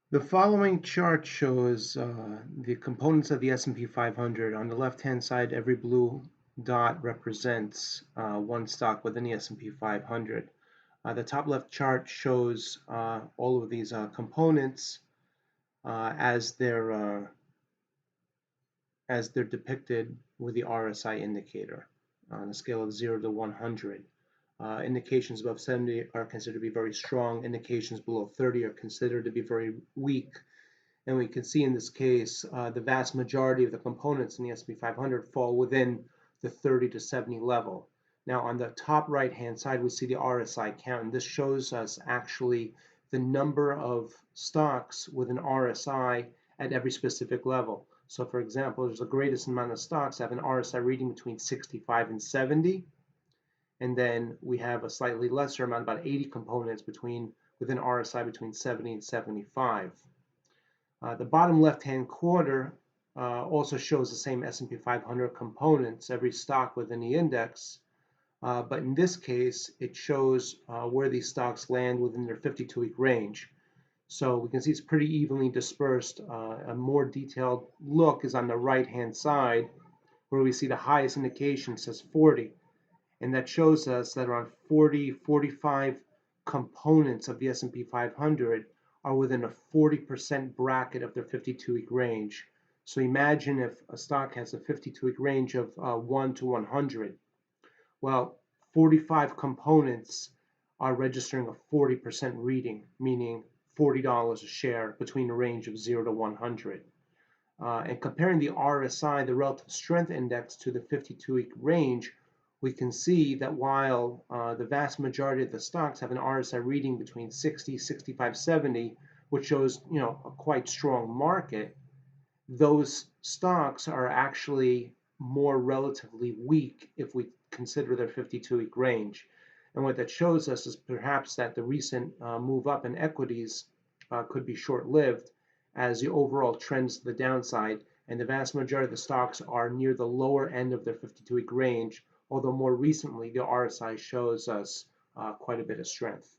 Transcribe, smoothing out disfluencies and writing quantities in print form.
The following chart shows the components of the S&P 500. On the left-hand side, every blue dot represents one stock within the S&P 500. The top left chart shows all of these components as they're depicted with the RSI indicator on a scale of 0 to 100. Indications above 70 are considered to be very strong. Indications below 30 are considered to be very weak. And we can see in this case, the vast majority of the components in the SP 500 fall within the 30 to 70 level. Now, on the top right-hand side, we see the RSI count, and this shows us actually the number of stocks with an RSI at every specific level. So, for example, there's the greatest amount of stocks that have an RSI reading between 65 and 70, and then we have a slightly lesser amount, about 80 components with an RSI between 70 and 75. The bottom left-hand quarter also shows the same S&P 500 components, every stock within the index, but in this case, it shows where these stocks land within their 52-week range. So we can see it's pretty evenly dispersed. A more detailed look is on the right-hand side, where we see the highest indication says 40, and that shows us that around 40, 45 components of the S&P 500 are within a 40% bracket of their 52-week range. So imagine if a stock has a 52-week range of 1 to 100. Well, 45 components are registering a 40% reading, meaning $40 a share between a range of 0 to 100. And comparing the RSI, the relative strength index, to the 52-week range, we can see that while the vast majority of the stocks have an RSI reading between 60, 65, 70, which shows a quite strong market, those stocks are actually more relatively weak if we consider their 52-week range. And what that shows us is perhaps that the recent move up in equities could be short-lived, as the overall trends to the downside, and the vast majority of the stocks are near the lower end of their 52-week range, although more recently the RSI shows us quite a bit of strength.